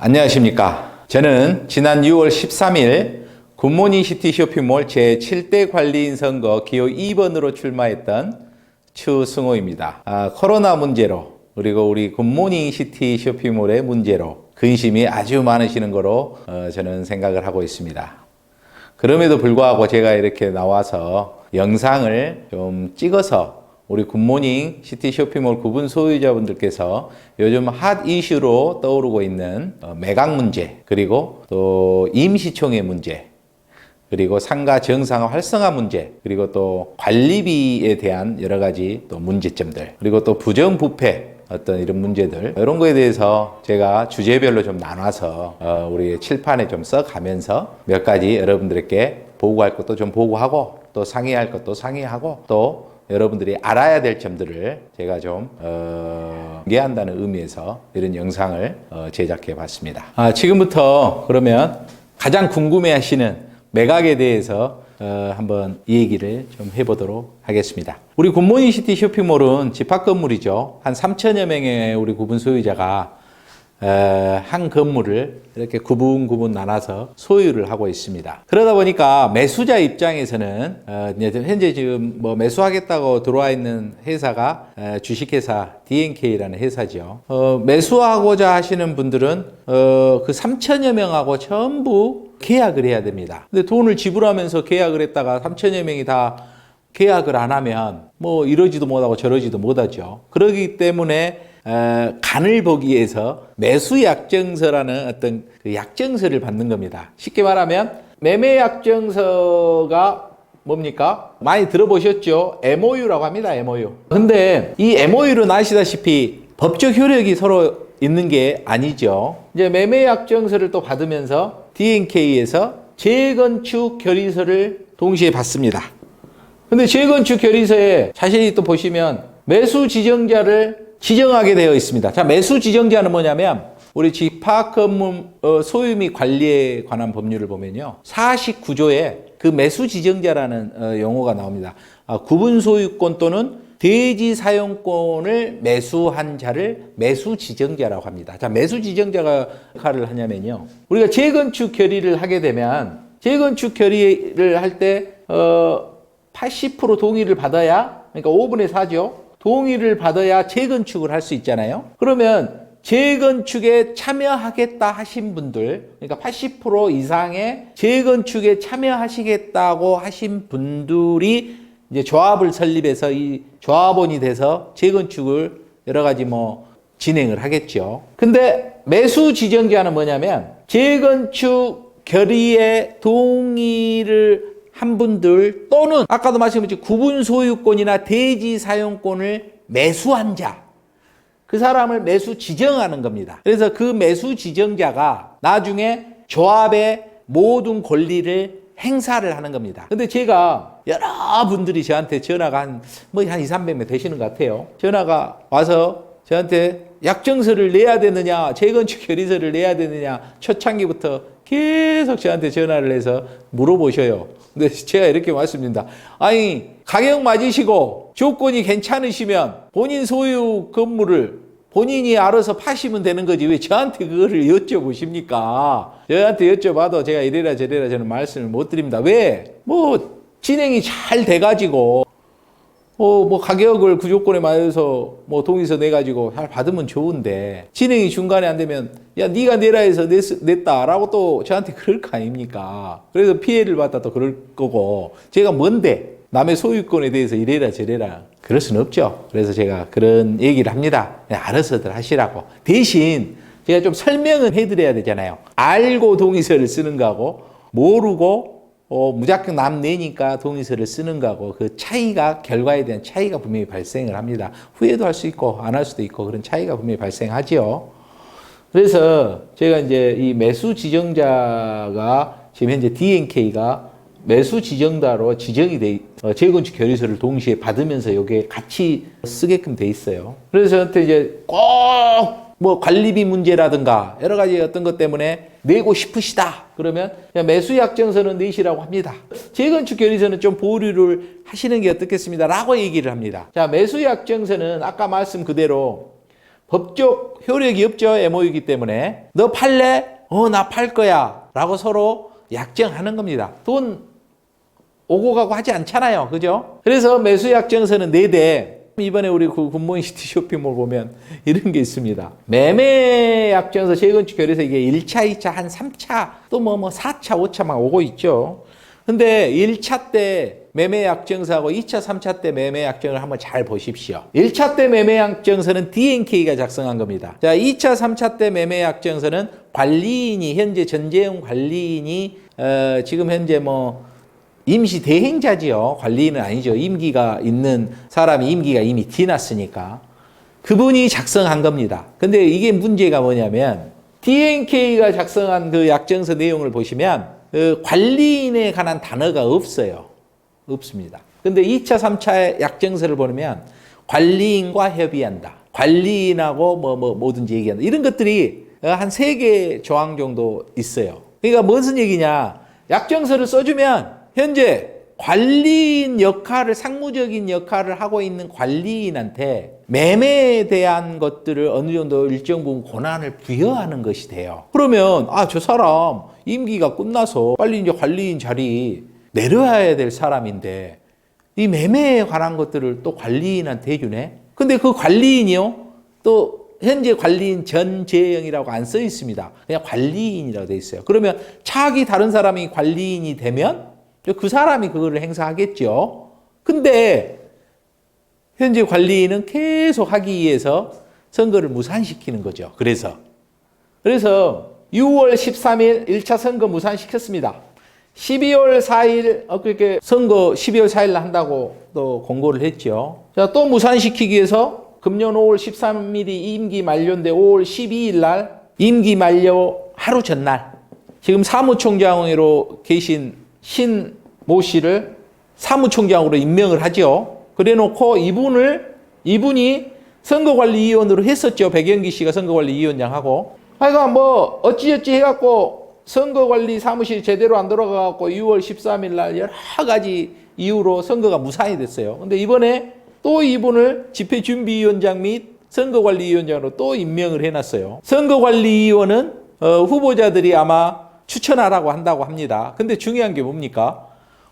안녕하십니까. 저는 지난 6월 13일 굿모닝 시티 쇼핑몰 제7대 관리인 선거 기호 2번으로 출마했던 추승호입니다. 코로나 문제로 그리고 우리 굿모닝 시티 쇼핑몰의 문제로 근심이 아주 많으시는 거로 저는 생각을 하고 있습니다. 그럼에도 불구하고 제가 이렇게 나와서 영상을 좀 찍어서 우리 굿모닝 시티 쇼핑몰 구분 소유자분들께서 요즘 핫 이슈로 떠오르고 있는 매각 문제, 그리고 또 임시총회 문제, 그리고 상가 정상화 활성화 문제, 그리고 또 관리비에 대한 여러 가지 또 문제점들, 그리고 또 부정부패 어떤 이런 문제들, 이런 거에 대해서 제가 주제별로 좀 나눠서 우리 칠판에 좀 써가면서 몇 가지 여러분들께 보고할 것도 좀 보고하고 또 상의할 것도 상의하고 또 여러분들이 알아야 될 점들을 제가 좀 공개한다는 의미에서 이런 영상을 제작해 봤습니다. 지금부터 그러면 가장 궁금해하시는 매각에 대해서 한번 이 얘기를 좀 해보도록 하겠습니다. 우리 굿모닝 시티 쇼핑몰은 집합 건물이죠. 한 3천여 명의 우리 구분 소유자가 한 건물을 이렇게 구분 나눠서 소유를 하고 있습니다. 그러다 보니까 매수자 입장에서는 현재 지금 뭐 매수하겠다고 들어와 있는 회사가 주식회사 D&K라는 회사죠. 매수하고자 하시는 분들은 그 3천여 명하고 전부 계약을 해야 됩니다. 근데 돈을 지불하면서 계약을 했다가 3천여 명이 다 계약을 안 하면 뭐 이러지도 못하고 저러지도 못하죠. 그렇기 때문에 간을 보기 위해서 매수약정서라는 어떤 그 약정서를 받는 겁니다. 쉽게 말하면 매매약정서가 뭡니까? 많이 들어보셨죠? MOU라고 합니다. MOU. 근데 이 MOU는 아시다시피 법적 효력이 서로 있는 게 아니죠. 이제 매매약정서를 또 받으면서 D&K에서 재건축 결의서를 동시에 받습니다. 근데 재건축 결의서에 자세히 또 보시면 매수 지정자를 지정하게 되어 있습니다. 자, 매수 지정자는 뭐냐면 우리 집합 건물 소유 및 관리에 관한 법률을 보면요. 49조에 그 매수 지정자라는 용어가 나옵니다. 구분 소유권 또는 대지 사용권을 매수한 자를 매수 지정자라고 합니다. 자, 매수 지정자가 역할을 하냐면요. 우리가 재건축 결의를 하게 되면 재건축 결의를 할 때 80% 동의를 받아야, 그러니까 5분의 4죠. 동의를 받아야 재건축을 할 수 있잖아요. 그러면 재건축에 참여하겠다 하신 분들, 그러니까 80% 이상의 재건축에 참여하시겠다고 하신 분들이 이제 조합을 설립해서 이 조합원이 돼서 재건축을 여러 가지 뭐 진행을 하겠죠. 근데 매수 지정자는 뭐냐면 재건축 결의에 동의를 한 분들 또는 아까도 말씀드렸죠. 구분 소유권이나 대지 사용권을 매수한 자, 그 사람을 매수 지정하는 겁니다. 그래서 그 매수 지정자가 나중에 조합의 모든 권리를 행사를 하는 겁니다. 근데 제가 여러분들이 저한테 전화가 한 2, 300명 되시는 것 같아요. 전화가 와서 저한테 약정서를 내야 되느냐, 재건축 결의서를 내야 되느냐, 초창기부터 계속 저한테 전화를 해서 물어보셔요. 근데 제가 이렇게 말씀드립니다. 아니, 가격 맞으시고 조건이 괜찮으시면 본인 소유 건물을 본인이 알아서 파시면 되는 거지 왜 저한테 그거를 여쭤보십니까? 저한테 여쭤봐도 제가 이래라 저래라 저는 말씀을 못 드립니다. 왜? 뭐 진행이 잘 돼가지고 뭐 가격을 그 조건에 맞춰서 뭐 동의서 내가지고 잘 받으면 좋은데 진행이 중간에 안 되면 야 네가 내라 해서 냈다라고 또 저한테 그럴 거 아닙니까? 그래서 피해를 받다 또 그럴 거고 제가 뭔데 남의 소유권에 대해서 이래라 저래라 그럴 수는 없죠. 그래서 제가 그런 얘기를 합니다. 알아서들 하시라고. 대신 제가 좀 설명은 해드려야 되잖아요. 알고 동의서를 쓰는 거하고 모르고 무작정 남 내니까 동의서를 쓰는 거하고 그 차이가, 결과에 대한 차이가 분명히 발생을 합니다. 후회도 할 수 있고 안 할 수도 있고 그런 차이가 분명히 발생하죠. 그래서 제가 이제 이 매수 지정자가 지금 현재 D&K가 매수 지정자로 지정이 재건축 결의서를 동시에 받으면서 이게 같이 쓰게끔 돼 있어요. 그래서 저한테 이제 꼭 뭐 관리비 문제라든가 여러 가지 어떤 것 때문에 내고 싶으시다. 그러면 그냥 매수약정서는 내시라고 합니다. 재건축 결의서는 좀 보류를 하시는 게 어떻겠습니다. 라고 얘기를 합니다. 자, 매수약정서는 아까 말씀 그대로 법적 효력이 없죠. MOU이기 때문에. 너 팔래? 나 팔 거야. 라고 서로 약정하는 겁니다. 돈 오고 가고 하지 않잖아요. 그죠? 그래서 매수 약정서는 4대. 이번에 우리 그 굿모닝 시티 쇼핑몰 보면 이런 게 있습니다. 매매 약정서 재건축 결의서 이게 1차, 2차, 한 3차, 또 뭐 4차, 5차 막 오고 있죠. 근데 1차 때 매매 약정서하고 2차, 3차 때 매매 약정을 한번 잘 보십시오. 1차 때 매매 약정서는 D&K가 작성한 겁니다. 자, 2차, 3차 때 매매 약정서는 관리인이, 현재 전재용 관리인이 지금 현재 뭐 임시 대행자지요. 관리인은 아니죠. 임기가 있는 사람이 임기가 이미 지났으니까. 그분이 작성한 겁니다. 근데 이게 문제가 뭐냐면 D&K가 작성한 그 약정서 내용을 보시면 그 관리인에 관한 단어가 없어요. 없습니다. 근데 2차, 3차 약정서를 보면 관리인과 협의한다. 관리인하고 뭐든지 얘기한다. 이런 것들이 한 3개 조항 정도 있어요. 그러니까 무슨 얘기냐. 약정서를 써주면 현재 관리인 역할을, 상무적인 역할을 하고 있는 관리인한테 매매에 대한 것들을 어느 정도 일정 부분 권한을 부여하는 것이 돼요. 그러면 저 사람 임기가 끝나서 빨리 이제 관리인 자리 내려야 될 사람인데 이 매매에 관한 것들을 또 관리인한테 해주네? 근데 그 관리인이요? 또 현재 관리인 전재영이라고 안 써 있습니다. 그냥 관리인이라고 돼 있어요. 그러면 차기 다른 사람이 관리인이 되면 그 사람이 그거를 행사하겠죠. 근데 현재 관리인은 계속 하기 위해서 선거를 무산시키는 거죠. 그래서 6월 13일 1차 선거 무산시켰습니다. 12월 4일 그렇게 선거 12월 4일 한다고 또 공고를 했죠. 자, 또 무산시키기 위해서 금년 5월 13일이 임기 만료인데 5월 12일 날 임기 만료 하루 전날 지금 사무총장으로 계신 신모 씨를 사무총장으로 임명을 하죠. 그래 놓고 이분이 선거관리위원으로 했었죠. 백영기 씨가 선거관리위원장하고. 하여간 뭐 어찌저찌 해갖고 선거관리 사무실이 제대로 안 돌아가갖고 6월 13일 날 여러 가지 이유로 선거가 무산이 됐어요. 근데 이번에 또 이분을 집회준비위원장 및 선거관리위원장으로 또 임명을 해놨어요. 선거관리위원은 후보자들이 아마 추천하라고 한다고 합니다. 근데 중요한 게 뭡니까?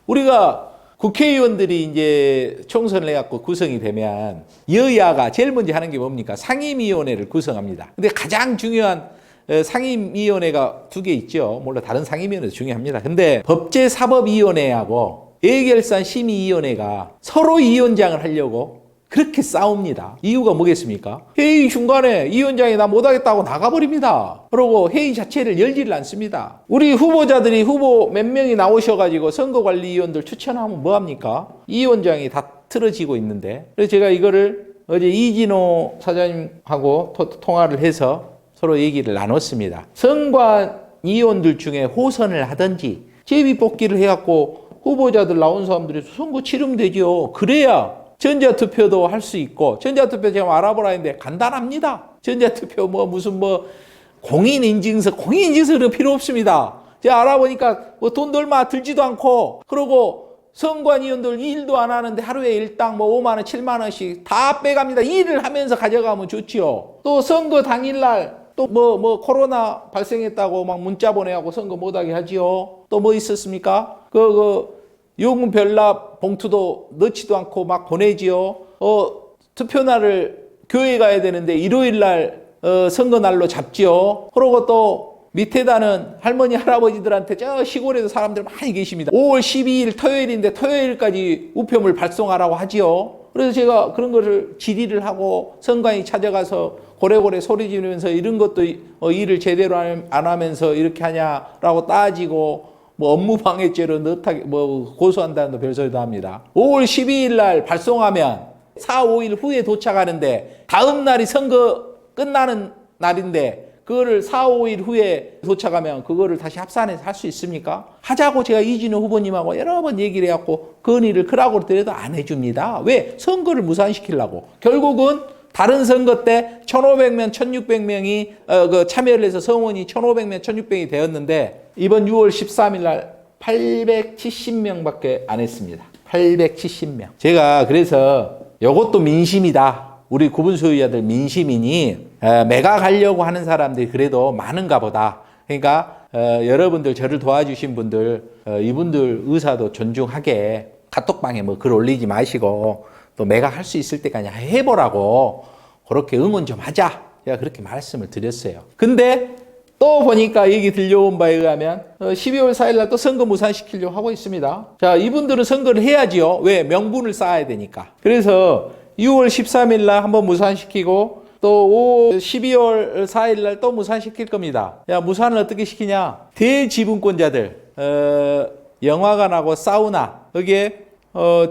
우리가 국회의원들이 이제 총선을 해갖고 구성이 되면 여야가 제일 먼저 하는 게 뭡니까? 상임위원회를 구성합니다. 근데 가장 중요한 상임위원회가 2개 있죠. 물론 다른 상임위원회도 중요합니다. 근데 법제사법위원회하고 예결산심의위원회가 서로 위원장을 하려고 그렇게 싸웁니다. 이유가 뭐겠습니까? 회의 중간에 위원장이 나 못하겠다고 나가버립니다. 그러고 회의 자체를 열지를 않습니다. 우리 후보자들이 후보 몇 명이 나오셔가지고 선거관리위원들 추천하면 뭐합니까? 위원장이 다 틀어지고 있는데. 그래서 제가 이거를 어제 이진호 사장님하고 통화를 해서 서로 얘기를 나눴습니다. 선관위원들 중에 호선을 하든지 제비뽑기를 해갖고 후보자들 나온 사람들이 선거 치르면 되죠. 그래야 전자투표도 할 수 있고, 전자투표 제가 알아보라 했는데 간단합니다. 전자투표 무슨 공인인증서 필요 없습니다. 제가 알아보니까 돈도 얼마 들지도 않고, 그러고 선관위원들 일도 안 하는데 하루에 일당 5만 원, 7만 원씩 다 빼갑니다. 일을 하면서 가져가면 좋지요. 또 선거 당일날 또 코로나 발생했다고 막 문자 보내고 선거 못하게 하지요. 또 뭐 있었습니까? 요금 별납 봉투도 넣지도 않고 막 보내지요. 투표날을 교회 가야 되는데 일요일 날 선거 날로 잡지요. 그러고 또 밑에다는 할머니 할아버지들한테 저 시골에도 사람들 많이 계십니다. 5월 12일 토요일인데 토요일까지 우편물 발송하라고 하지요. 그래서 제가 그런 거를 질의를 하고 선관위 찾아가서 고래고래 소리 지르면서 이런 것도 일을 제대로 안 하면서 이렇게 하냐라고 따지고 업무방해죄로 고소한다는 별소리도 합니다. 5월 12일 날 발송하면 4, 5일 후에 도착하는데 다음 날이 선거 끝나는 날인데 그거를 4, 5일 후에 도착하면 그거를 다시 합산해서 할 수 있습니까? 하자고 제가 이진호 후보님하고 여러 번 얘기를 해갖고 건의를 크라고 드려도 안 해줍니다. 왜? 선거를 무산시키려고. 결국은 다른 선거 때 1,500명, 1,600명이 참여를 해서 성원이 1,500명, 1,600명이 되었는데 이번 6월 13일 날 870명밖에 안 했습니다. 870명. 제가 그래서 이것도 민심이다. 우리 구분 소유자들 민심이니 매각하려고 하는 사람들이 그래도 많은가 보다. 그러니까 여러분들 저를 도와주신 분들 이분들 의사도 존중하게 카톡방에 뭐 글 올리지 마시고 또 매각할 수 있을 때까지 해보라고 그렇게 응원 좀 하자. 제가 그렇게 말씀을 드렸어요. 근데 또 보니까 얘기 들려온 바에 의하면 12월 4일 날 또 선거 무산시키려고 하고 있습니다. 자, 이분들은 선거를 해야지요. 왜? 명분을 쌓아야 되니까. 그래서 6월 13일 날 한번 무산시키고 또 12월 4일 날 또 무산시킬 겁니다. 야, 무산을 어떻게 시키냐? 대지분권자들, 영화관하고 사우나, 여기에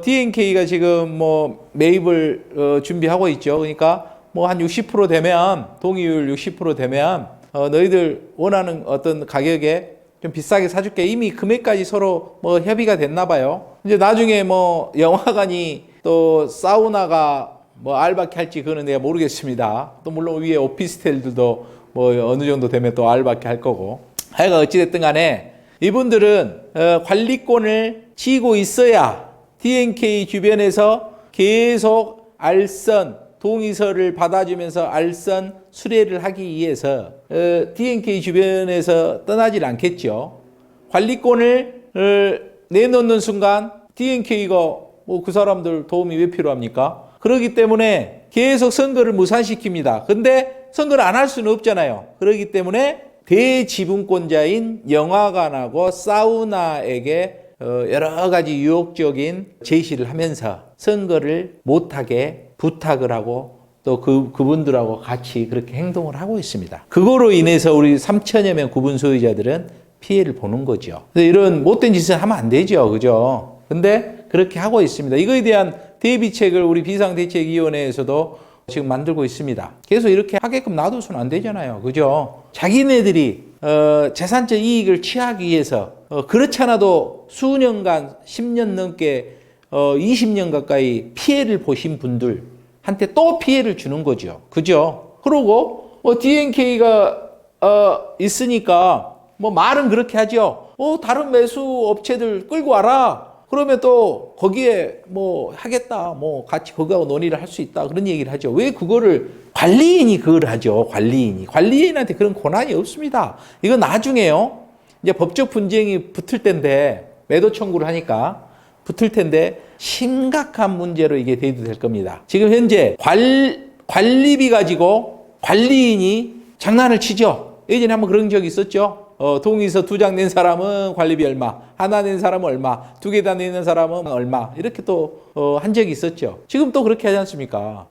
DNK가 지금 뭐 매입을 준비하고 있죠. 그러니까 뭐 한 60% 되면, 동의율 60% 되면 너희들 원하는 어떤 가격에 좀 비싸게 사줄게. 이미 금액까지 서로 뭐 협의가 됐나 봐요. 이제 나중에 뭐 영화관이 또 사우나가 뭐 알바키 할지 그거는 내가 모르겠습니다. 또 물론 위에 오피스텔들도 뭐 어느 정도 되면 또 알바키 할 거고. 하여간 어찌됐든 간에 이분들은 관리권을 쥐고 있어야 DNK 주변에서 계속 알선 동의서를 받아주면서 알선 수뢰를 하기 위해서 DNK 주변에서 떠나질 않겠죠. 관리권을 내놓는 순간 DNK가 뭐 그 사람들 도움이 왜 필요합니까? 그렇기 때문에 계속 선거를 무산시킵니다. 근데 선거를 안 할 수는 없잖아요. 그렇기 때문에 대지분권자인 영화관하고 사우나에게 여러 가지 유혹적인 제시를 하면서 선거를 못하게 부탁을 하고 또 그분들하고 같이 그렇게 행동을 하고 있습니다. 그거로 인해서 우리 3천여 명 구분 소유자들은 피해를 보는 거죠. 이런 못된 짓을 하면 안 되죠. 그죠? 근데 그렇게 하고 있습니다. 이거에 대한 대비책을 우리 비상대책위원회에서도 지금 만들고 있습니다. 계속 이렇게 하게끔 놔둬서는 안 되잖아요. 그죠? 자기네들이 재산적 이익을 취하기 위해서 그렇지 않아도 수년간 10년 넘게 20년 가까이 피해를 보신 분들한테 또 피해를 주는 거죠. 그죠? 그러고 DNK가 있으니까 뭐 말은 그렇게 하죠. 다른 매수 업체들 끌고 와라. 그러면 또 거기에 뭐 하겠다. 뭐 같이 거기하고 논의를 할 수 있다. 그런 얘기를 하죠. 왜 그거를 관리인이 그걸 하죠. 관리인한테 그런 권한이 없습니다. 이건 나중에요. 이제 법적 분쟁이 붙을 텐데 매도 청구를 하니까 붙을 텐데 심각한 문제로 이게 대두될 겁니다. 지금 현재 관리비 가지고 관리인이 장난을 치죠. 예전에 한번 그런 적이 있었죠. 동의서 2장 낸 사람은 관리비 얼마, 하나 낸 사람은 얼마, 2개 다 내는 사람은 얼마, 이렇게 또 한 적이 있었죠. 지금 또 그렇게 하지 않습니까?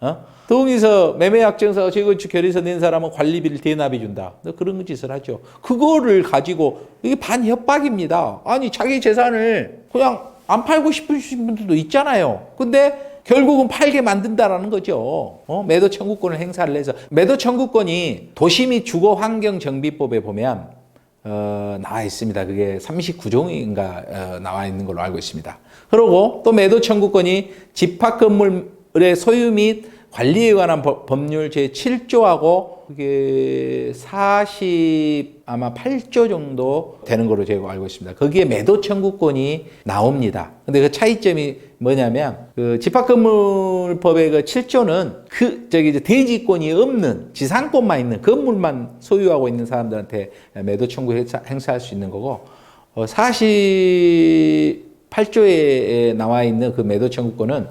동의서, 매매약정서, 재건축 결의서 낸 사람은 관리비를 대납해 준다. 그런 짓을 하죠. 그거를 가지고 이게 반협박입니다. 아니 자기 재산을 그냥 안 팔고 싶으신 분들도 있잖아요. 근데 결국은 팔게 만든다라는 거죠. 매도 청구권을 행사를 해서. 매도 청구권이 도시 및 주거환경정비법에 보면 나와 있습니다. 그게 39종인가 나와 있는 걸로 알고 있습니다. 그리고 또 매도 청구권이 집합건물의 소유 및 관리에 관한 법률 제7조하고 그게 48조 정도 되는 걸로 제가 알고 있습니다. 거기에 매도 청구권이 나옵니다. 근데 그 차이점이 뭐냐면 그 집합건물법의 그 7조는 이제 대지권이 없는 지상권만 있는 건물만 소유하고 있는 사람들한테 매도 청구 행사할 수 있는 거고 48조에 나와 있는 그 매도 청구권은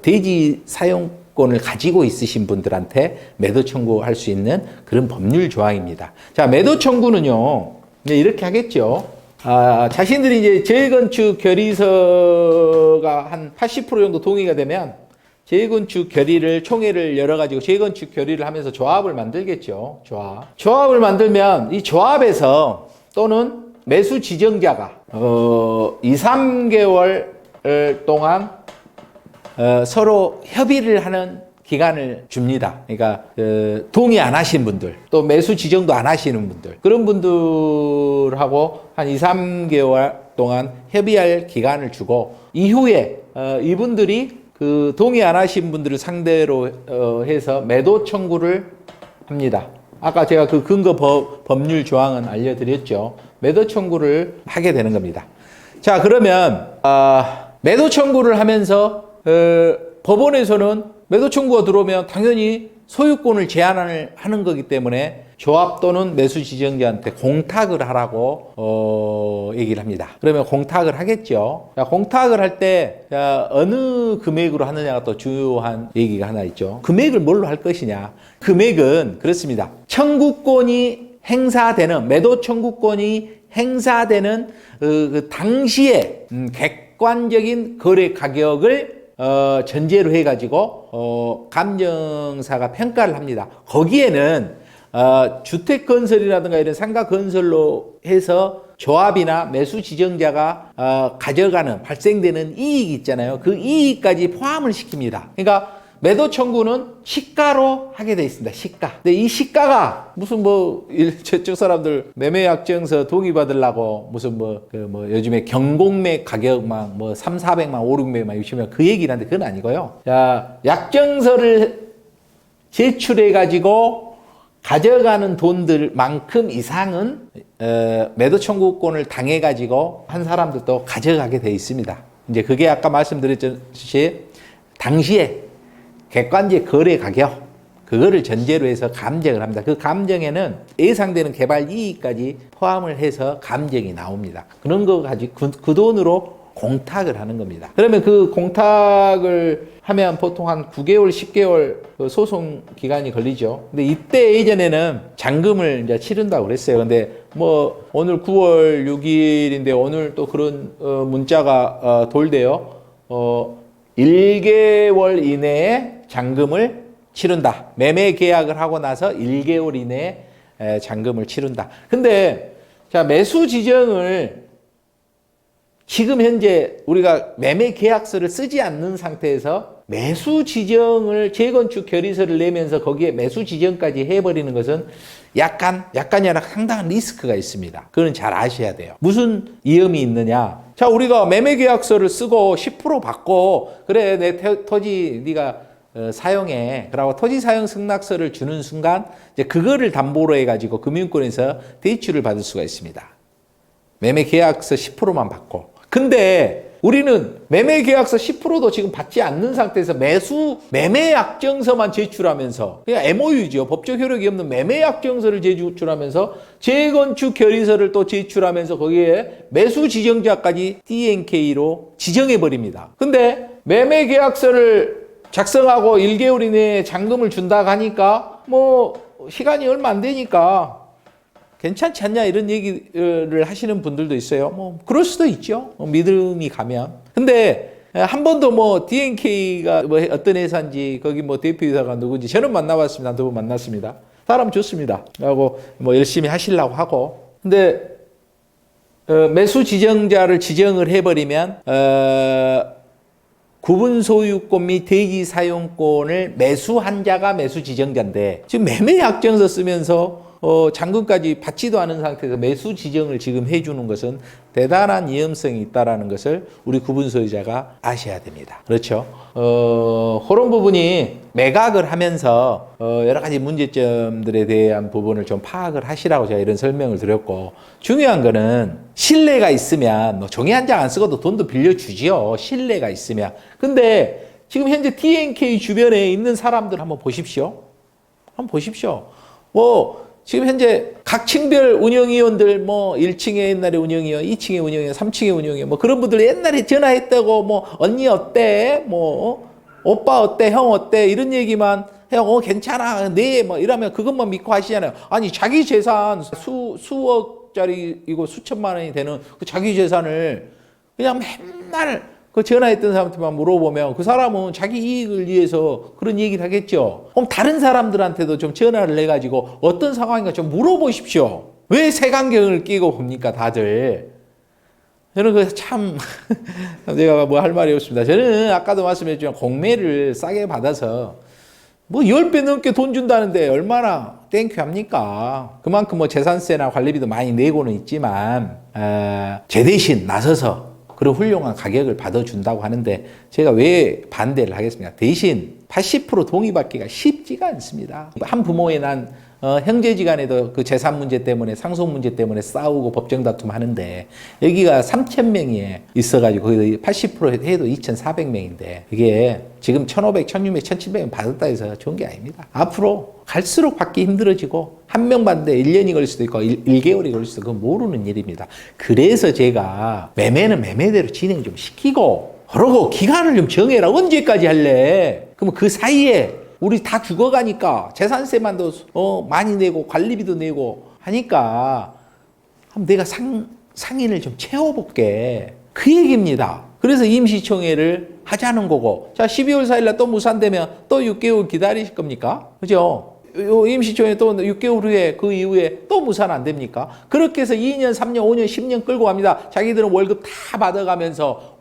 대지 사용권을 가지고 있으신 분들한테 매도 청구할 수 있는 그런 법률 조항입니다. 자, 매도 청구는요, 이렇게 하겠죠. 자신들이 이제 재건축 결의서가 한 80% 정도 동의가 되면 재건축 결의를 총회를 열어가지고 재건축 결의를 하면서 조합을 만들겠죠. 조합을 만들면 이 조합에서 또는 매수 지정자가 2, 3개월 동안 서로 협의를 하는 기간을 줍니다. 그러니까 동의 안 하신 분들, 또 매수 지정도 안 하시는 분들, 그런 분들하고 한 2, 3개월 동안 협의할 기간을 주고 이후에 이분들이 그 동의 안 하신 분들을 상대로 해서 매도 청구를 합니다. 아까 제가 그 근거 법률 조항은 알려드렸죠. 매도 청구를 하게 되는 겁니다. 자, 그러면 매도 청구를 하면서 법원에서는 매도 청구가 들어오면 당연히 소유권을 제한을 하는 거기 때문에 조합 또는 매수 지정자한테 공탁을 하라고 얘기를 합니다. 그러면 공탁을 하겠죠. 자, 공탁을 할 때 어느 금액으로 하느냐가 또 중요한 얘기가 하나 있죠. 금액을 뭘로 할 것이냐. 금액은 그렇습니다. 청구권이 행사되는 매도 청구권이 행사되는 그 당시에 객관적인 거래 가격을 전제로 해가지고 감정사가 평가를 합니다. 거기에는 주택 건설이라든가 이런 상가 건설로 해서 조합이나 매수 지정자가 가져가는 발생되는 이익이 있잖아요. 그 이익까지 포함을 시킵니다. 그러니까 매도 청구는 시가로 하게 돼 있습니다. 시가. 근데 이 시가가 무슨 저쪽 사람들 매매약정서 동의받으려고 무슨 요즘에 경공매 가격 막 3, 400만, 5, 600만 유치면 그 얘기를 하는데 그건 아니고요. 자, 약정서를 제출해가지고 가져가는 돈들만큼 이상은 매도 청구권을 당해가지고 한 사람들도 가져가게 돼 있습니다. 이제 그게 아까 말씀드렸듯이 당시에 객관적 거래 가격 그거를 전제로 해서 감정을 합니다. 그 감정에는 예상되는 개발 이익까지 포함을 해서 감정이 나옵니다. 그런 거 가지고 그 돈으로 공탁을 하는 겁니다. 그러면 그 공탁을 하면 보통 한 9개월, 10개월 소송 기간이 걸리죠. 근데 이때 예전에는 잔금을 이제 치른다고 그랬어요. 근데 오늘 9월 6일인데 오늘 또 그런 문자가 돌대요. 1개월 이내에 잔금을 치른다. 매매 계약을 하고 나서 1개월 이내에 잔금을 치른다. 근데 자, 매수 지정을 지금 현재 우리가 매매 계약서를 쓰지 않는 상태에서 매수 지정을 재건축 결의서를 내면서 거기에 매수 지정까지 해버리는 것은 약간이 아니라 상당한 리스크가 있습니다. 그건 잘 아셔야 돼요. 무슨 위험이 있느냐. 자, 우리가 매매 계약서를 쓰고 10% 받고 그래 내 토지 네가 사용해. 그러고 토지 사용 승낙서를 주는 순간 이제 그거를 담보로 해가지고 금융권에서 대출을 받을 수가 있습니다. 매매 계약서 10%만 받고. 근데 우리는 매매 계약서 10%도 지금 받지 않는 상태에서 매매 약정서만 제출하면서 그냥 MOU죠. 법적 효력이 없는 매매 약정서를 제출하면서 재건축 결의서를 또 제출하면서 거기에 매수 지정자까지 DNK로 지정해 버립니다. 근데 매매 계약서를 작성하고 1개월 이내에 잔금을 준다고 하니까 시간이 얼마 안 되니까 괜찮지 않냐 이런 얘기를 하시는 분들도 있어요. 그럴 수도 있죠. 믿음이 가면. 근데 한 번도 DNK가 어떤 회사인지 거기 대표이사가 누군지 저는 만나봤습니다. 두 번 만났습니다. 사람 좋습니다. 하고 열심히 하시려고 하고. 근데 매수 지정자를 지정을 해버리면 구분 소유권 및 대지 사용권을 매수한 자가 매수 지정자인데 지금 매매 약정서 쓰면서 잔금까지 받지도 않은 상태에서 매수 지정을 지금 해주는 것은 대단한 위험성이 있다는 것을 우리 구분 소유자가 아셔야 됩니다. 그렇죠? 그런 부분이 매각을 하면서 여러 가지 문제점들에 대한 부분을 좀 파악을 하시라고 제가 이런 설명을 드렸고, 중요한 거는 신뢰가 있으면 종이 한 장 안 쓰고도 돈도 빌려주지요. 신뢰가 있으면. 근데 지금 현재 DNK 주변에 있는 사람들 한번 보십시오. 지금 현재 각 층별 운영위원들 1층에 옛날에 운영위원, 2층에 운영위원, 3층에 운영위원 그런 분들 옛날에 전화했다고 언니 어때? 오빠 어때? 형 어때? 이런 얘기만 해요. 괜찮아. 네. 이러면 그것만 믿고 하시잖아요. 아니 자기 재산 수억짜리이고 수천만 원이 되는 그 자기 재산을 그냥 맨날 그 전화했던 사람한테만 물어보면 그 사람은 자기 이익을 위해서 그런 얘기를 하겠죠. 그럼 다른 사람들한테도 좀 전화를 해가지고 어떤 상황인가 좀 물어보십시오. 왜 색안경을 끼고 봅니까 다들. 저는 참 제가 할 말이 없습니다. 저는 아까도 말씀했지만 공매를 싸게 받아서 10배 넘게 돈 준다는데 얼마나 땡큐 합니까? 그만큼 재산세나 관리비도 많이 내고는 있지만 제 대신 나서서 그런 훌륭한 가격을 받아준다고 하는데 제가 왜 반대를 하겠습니까? 대신 80% 동의받기가 쉽지가 않습니다. 한 부모에 난 형제지간에도 그 재산 문제 때문에 상속 문제 때문에 싸우고 법정 다툼 하는데 여기가 3,000명이 있어가지고 거의 80% 해도 2,400명인데 이게 지금 1,500, 1,600, 1,700명 받았다 해서 좋은 게 아닙니다. 앞으로 갈수록 받기 힘들어지고 한 명 받는데 1년이 걸릴 수도 있고 1개월이 걸릴 수도 있고 그건 모르는 일입니다. 그래서 제가 매매는 매매대로 진행 좀 시키고 그러고 기간을 좀 정해라. 언제까지 할래? 그러면 그 사이에 우리 다 죽어가니까 재산세만 더 많이 내고 관리비도 내고 하니까 한번 내가 상인을 좀 채워볼게. 그 얘기입니다. 그래서 임시총회를 하자는 거고. 자, 12월 4일날 또 무산되면 또 6개월 기다리실 겁니까? 그죠? 임시총회 또 6개월 후에 그 이후에 또 무산 안 됩니까? 그렇게 해서 2년, 3년, 5년, 10년 끌고 갑니다. 자기들은 월급 다 받아가면서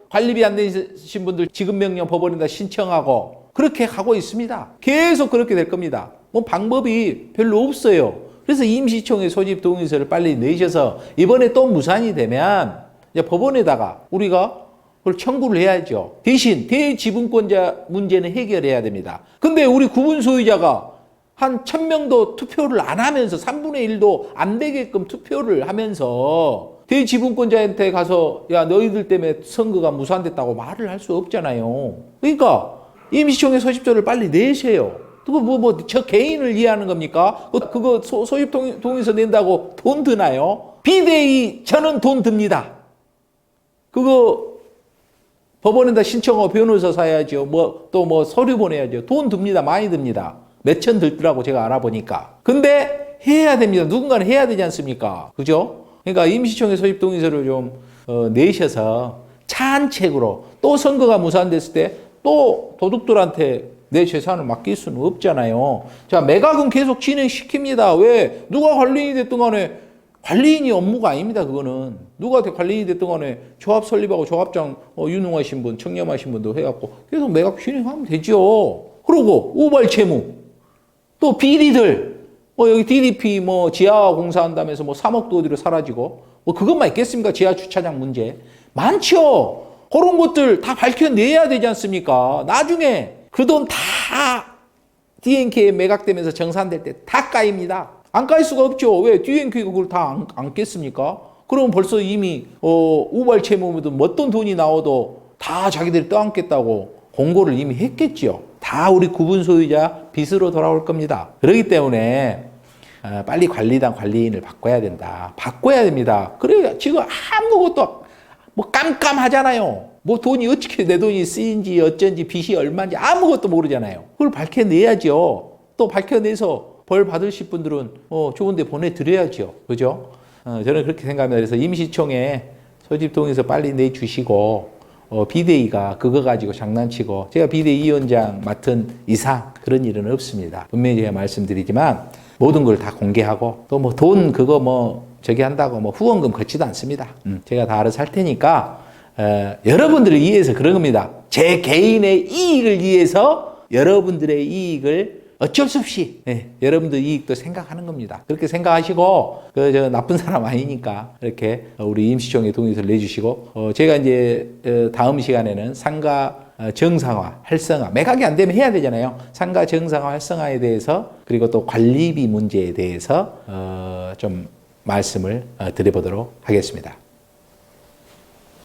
관리비 안 내신 분들 지급명령 법원에다 신청하고 그렇게 가고 있습니다. 계속 그렇게 될 겁니다. 뭐 방법이 별로 없어요. 그래서 임시총회 소집 동의서를 빨리 내셔서 이번에 또 무산이 되면 이제 법원에다가 우리가 그걸 청구를 해야죠. 대신 대지분권자 문제는 해결해야 됩니다. 근데 우리 구분 소유자가 한 1,000명도 투표를 안 하면서 3분의 1도 안 되게끔 투표를 하면서 대지분권자한테 가서 야 너희들 때문에 선거가 무산됐다고 말을 할 수 없잖아요. 그러니까 임시총회 소집조를 빨리 내세요. 그거 저 개인을 이해하는 겁니까? 그거 소집 동의서 낸다고 돈 드나요? 비대위 저는 돈 듭니다. 그거 법원에다 신청하고 변호사 사야죠. 또 서류 보내야죠. 돈 듭니다. 많이 듭니다. 몇천 들더라고 제가 알아보니까. 근데 해야 됩니다. 누군가는 해야 되지 않습니까? 그죠? 그러니까 임시총회 소집 동의서를 좀 내셔서 차한책으로 또 선거가 무산됐을 때 또 도둑들한테 내 재산을 맡길 수는 없잖아요. 자, 매각은 계속 진행시킵니다. 왜? 누가 관리인이 됐든 간에 관리인이 업무가 아닙니다. 그거는. 누가 관리인이 됐든 간에 조합 설립하고 조합장 유능하신 분, 청렴하신 분도 해갖고 계속 매각 진행하면 되죠. 그러고 우발채무 또 비리들 여기 DDP 지하 공사한다면서 3억도 어디로 사라지고 그것만 있겠습니까? 지하 주차장 문제 많죠. 그런 것들 다 밝혀내야 되지 않습니까? 나중에 그 돈 다 DNK에 매각되면서 정산될 때 다 까입니다. 안 까일 수가 없죠. 왜? DNK가 그걸 다 안 깼습니까? 그럼 벌써 이미 우발채무든 어떤 돈이 나와도 다 자기들이 떠안겠다고 공고를 이미 했겠죠. 다 우리 구분 소유자 빚으로 돌아올 겁니다. 그렇기 때문에 빨리 관리당 관리인을 바꿔야 된다. 바꿔야 됩니다. 그래야 지금 아무것도 깜깜하잖아요. 돈이 어떻게 내 돈이 쓰인지 어쩐지 빚이 얼마인지 아무것도 모르잖아요. 그걸 밝혀내야죠. 또 밝혀내서 벌 받으실 분들은 좋은 데 보내드려야죠. 그죠? 저는 그렇게 생각합니다. 그래서 임시총회 소집 동의서 빨리 내주시고 비대위가 그거 가지고 장난치고 제가 비대위원장 맡은 이상 그런 일은 없습니다. 분명히 제가 말씀드리지만 모든 걸 다 공개하고 또 돈 그거 저기 한다고 후원금 걷지도 않습니다. 제가 다 알아서 할 테니까 여러분들을 위해서 그런 겁니다. 제 개인의 이익을 위해서 여러분들의 이익을 어쩔 수 없이 여러분들 이익도 생각하는 겁니다. 그렇게 생각하시고 저 나쁜 사람 아니니까 이렇게 우리 임시총회 동의서를 내주시고 제가 이제 다음 시간에는 상가 정상화, 활성화, 매각이 안 되면 해야 되잖아요. 상가 정상화, 활성화에 대해서 그리고 또 관리비 문제에 대해서 좀 말씀을 드려보도록 하겠습니다.